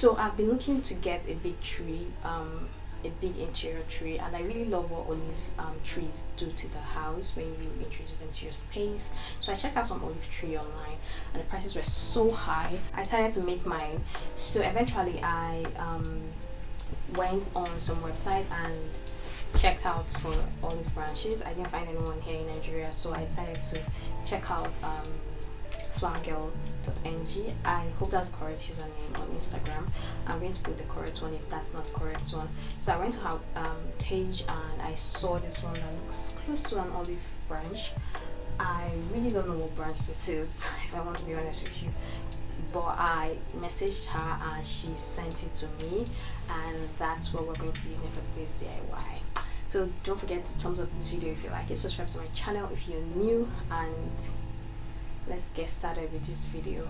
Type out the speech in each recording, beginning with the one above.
So I've been looking to get a big tree, a big interior tree, and I really love what olive trees do to the house when you introduce them to your space. So I checked out some olive tree online, and the prices were so high. I decided to make mine. So eventually I went on some websites and checked out for olive branches. I didn't find anyone here in Nigeria, so I decided to check out flowergirl.ng. I hope that's the correct username on Instagram. I'm going to put the correct one if that's not the correct one. So I went to her page and I saw this one that looks close to an olive branch. I really don't know what branch this is if I want to be honest with you, but I messaged her and she sent it to me, and that's what we're going to be using for today's DIY. So don't forget to thumbs up this video if you like it, subscribe to my channel if you're new, and let's get started with this video.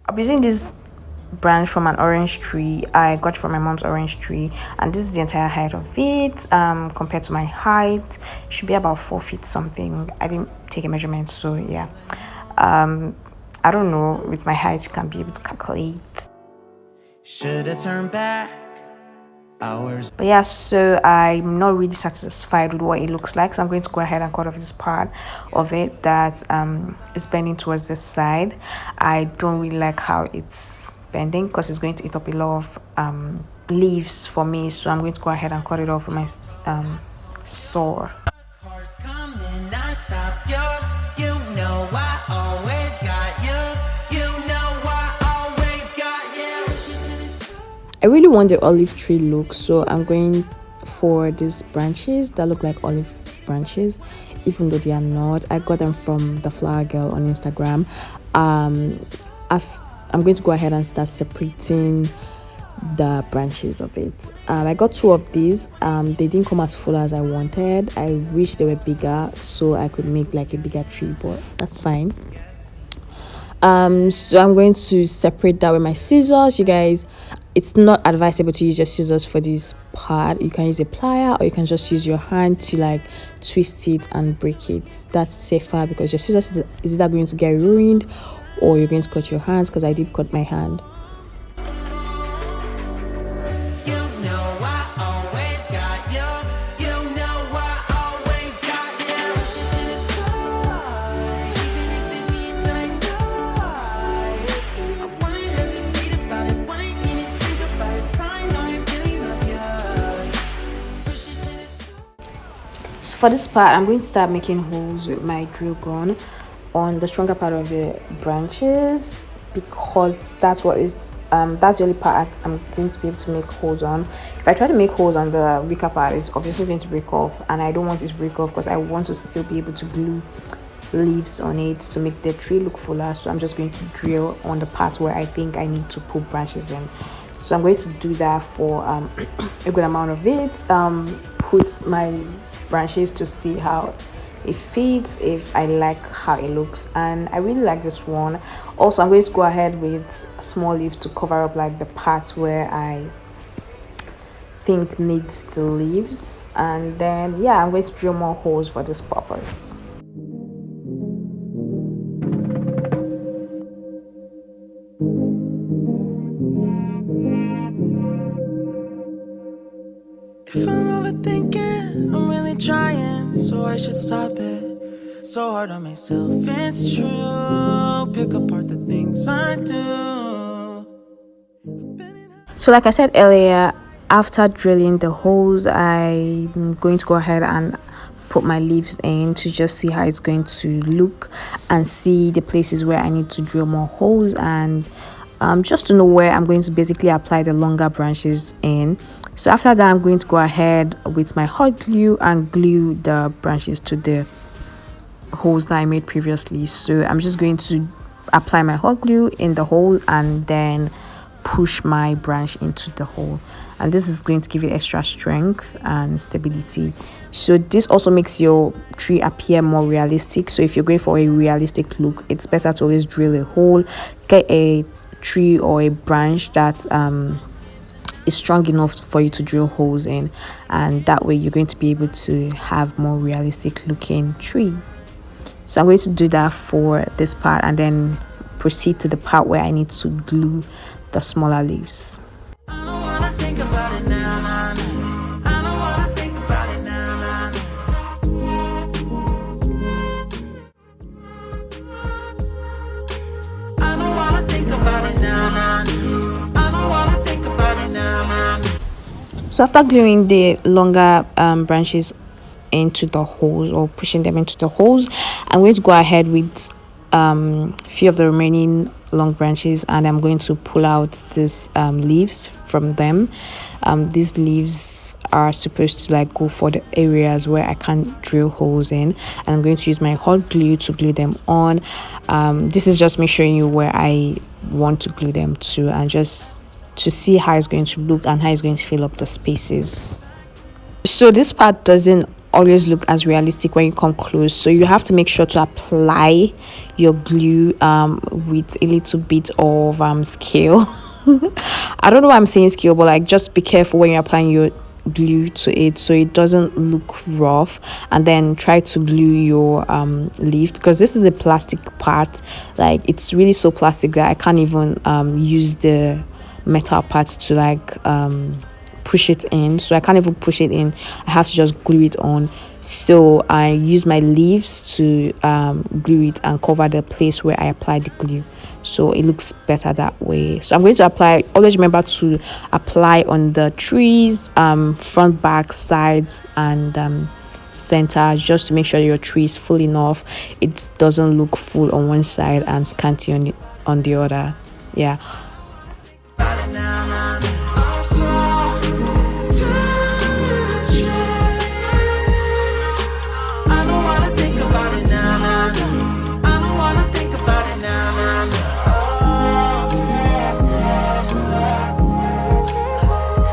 I'm using this branch from an orange tree. I got it from my mom's orange tree, and this is the entire height of it. Compared to my height, it should be about 4 feet something. I didn't take a measurement, so yeah. I don't know, with my height you can be able to calculate. Should have turned back hours. But yeah, so I'm not really satisfied with what it looks like, so I'm going to go ahead and cut off this part of it that is bending towards this side. I don't really like how it's bending because it's going to eat up a lot of leaves for me, so I'm going to go ahead and cut it off with my saw. I really want the olive tree look, so I'm going for these branches that look like olive branches, even though they are not. I got them from the Flower Girl on Instagram. I'm going to go ahead and start separating the branches of it. I got 2 of these. They didn't come as full as I wanted. I wish they were bigger so I could make like a bigger tree, but that's fine. So I'm going to separate that with my scissors. You guys, it's not advisable to use your scissors for this part. You can use a plier or you can just use your hand to like twist it and break it. That's safer because your scissors is either going to get ruined or you're going to cut your hands, because I did cut my hand. For this part, I'm going to start making holes with my drill gun on the stronger part of the branches, because that's what is that's the only part I'm going to be able to make holes on. If I try to make holes on the weaker part, it's obviously going to break off, and I don't want it to break off because I want to still be able to glue leaves on it to make the tree look fuller. So I'm just going to drill on the parts where I think I need to put branches in. So I'm going to do that for a good amount of it. Put my branches to see how it fits, if I like how it looks, and I really like this one. Also, I'm going to go ahead with small leaves to cover up like the parts where I think needs the leaves, and then yeah, I'm going to drill more holes for this purpose. If I'm overthinking, I'm really trying, so I should stop it. So hard on myself, it's true. Pick apart the things I do. So like I said earlier, after drilling the holes, I'm going to go ahead and put my leaves in to just see how it's going to look and see the places where I need to drill more holes, and just to know where I'm going to basically apply the longer branches in. So after that, I'm going to go ahead with my hot glue and glue the branches to the holes that I made previously. So I'm just going to apply my hot glue in the hole and then push my branch into the hole, and this is going to give it extra strength and stability. So this also makes your tree appear more realistic. So if you're going for a realistic look, it's better to always drill a hole, get a tree or a branch that is strong enough for you to drill holes in, and that way you're going to be able to have more realistic looking tree. So I'm going to do that for this part and then proceed to the part where I need to glue the smaller leaves. So after gluing the longer branches into the holes, or pushing them into the holes, I'm going to go ahead with few of the remaining long branches, and I'm going to pull out these leaves from them. These leaves are supposed to like go for the areas where I can't drill holes in, and I'm going to use my hot glue to glue them on. This is just me showing you where I want to glue them to, and just to see how it's going to look and how it's going to fill up the spaces. So this part doesn't always look as realistic when you come close, so you have to make sure to apply your glue with a little bit of skill. I don't know why I'm saying skill, but like just be careful when you're applying your glue to it so it doesn't look rough, and then try to glue your leaf, because this is a plastic part. Like it's really so plastic that I can't even use the metal parts to like push it in, so I can't even push it in. I have to just glue it on. So I use my leaves to glue it and cover the place where I applied the glue, so it looks better that way. So I'm going to apply, always remember to apply on the trees, front, back, sides, and center, just to make sure your tree is full enough. It doesn't look full on one side and scanty on the other. Yeah.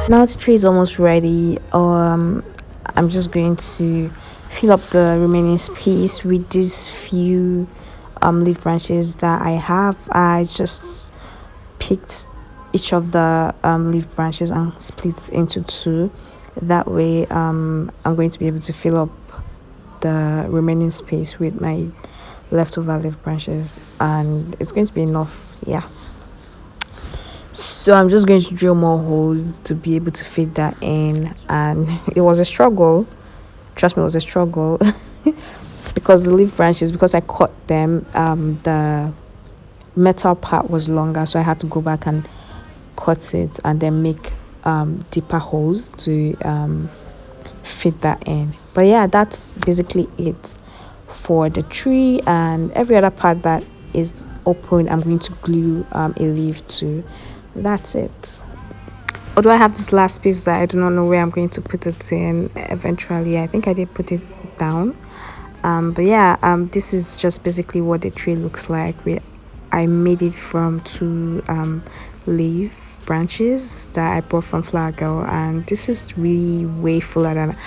Now the tree is almost ready. I'm just going to fill up the remaining space with these few leaf branches that I have. I just picked each of the leaf branches and split it into two. That way I'm going to be able to fill up the remaining space with my leftover leaf branches, and it's going to be enough. Yeah. So I'm just going to drill more holes to be able to fit that in, and it was a struggle. Trust me, it was a struggle. Because the leaf branches, because I cut them, the metal part was longer, so I had to go back and cut it and then make deeper holes to fit that in. But yeah, that's basically it for the tree, and every other part that is open I'm going to glue a leaf to. That's it. Although I have this last piece that I do not know where I'm going to put it in eventually. I think I did put it down, but yeah, this is just basically what the tree looks like. I made it from two leaf branches that I bought from Flower Girl, and this is really way fuller than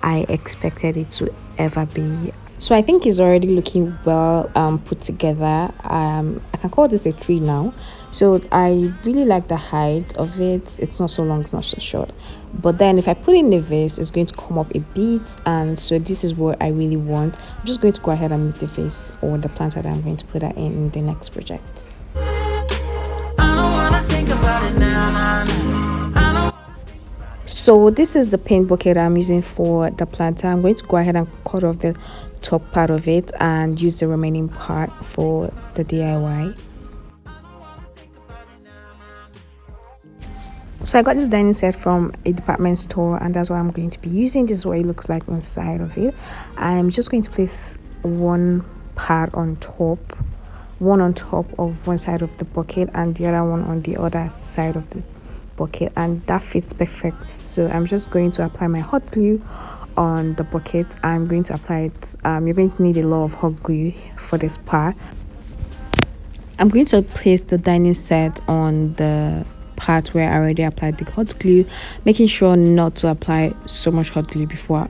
I expected it to ever be. So I think it's already looking well put together. I can call this a tree now. So I really like the height of it. It's not so long, it's not so short. But then if I put in the vase, it's going to come up a bit, and so this is what I really want. I'm just going to go ahead and make the vase or the planter that I'm going to put that in the next project. So this is the paint bucket I'm using for the planter. I'm going to go ahead and cut off the top part of it and use the remaining part for the DIY. So I got this dining set from a department store, and that's what I'm going to be using. This is what it looks like inside of it. I'm just going to place one part on top, one on top of one side of the bucket and the other one on the other side of the bucket, and that fits perfect. So I'm just going to apply my hot glue on the bucket. I'm going to apply it. You're going to need a lot of hot glue for this part. I'm going to place the dining set on the part where I already applied the hot glue, making sure not to apply so much hot glue before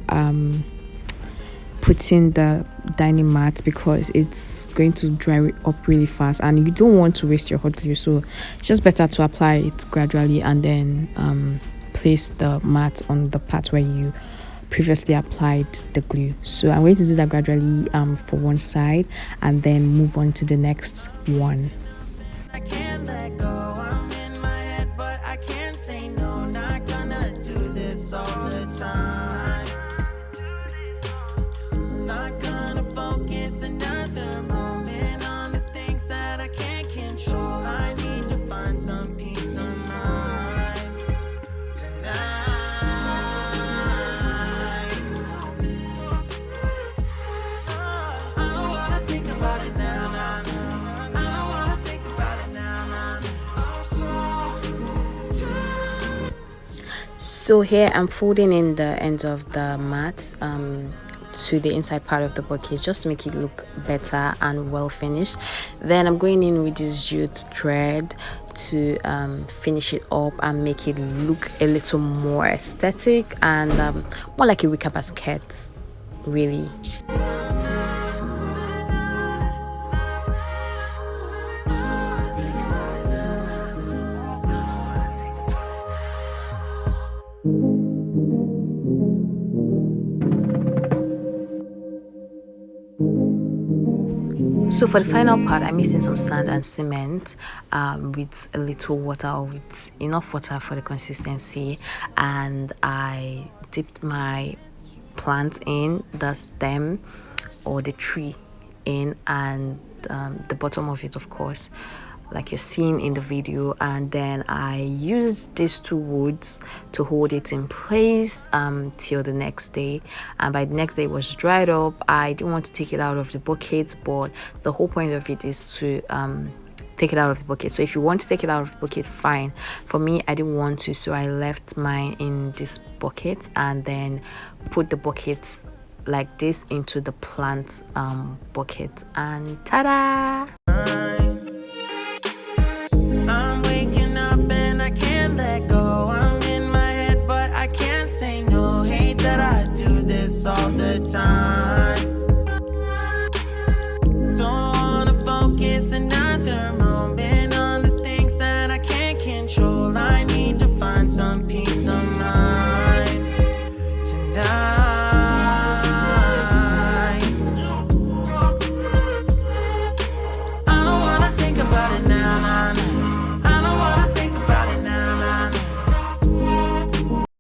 putting the dining mat, because it's going to dry up really fast and you don't want to waste your hot glue. So it's just better to apply it gradually and then place the mat on the part where you previously applied the glue. So I'm going to do that gradually for one side and then move on to the next one. I can't let go. I'm in my head, but I can't say no. Not gonna do this all the time. Not gonna focus another moment on the things that I can't control. I need to find some peace of mind tonight. I don't wanna think about it now, now, now. I don't wanna think about it now, now, now. So here I'm folding in the ends of the mat to the inside part of the bucket just to make it look better and well finished. Then I'm going in with this jute thread to finish it up and make it look a little more aesthetic and more like a wicker basket, really. So for the final part, I'm mixing some sand and cement with a little water, or with enough water for the consistency, and I dipped my plant in, the stem or the tree in, and the bottom of it, of course, like you're seeing in the video. And then I used these two woods to hold it in place till the next day, and by the next day it was dried up. I didn't want to take it out of the bucket, but the whole point of it is to take it out of the bucket. So if you want to take it out of the bucket, fine. For me, I didn't want to, so I left mine in this bucket and then put the bucket like this into the plant bucket, and ta-da!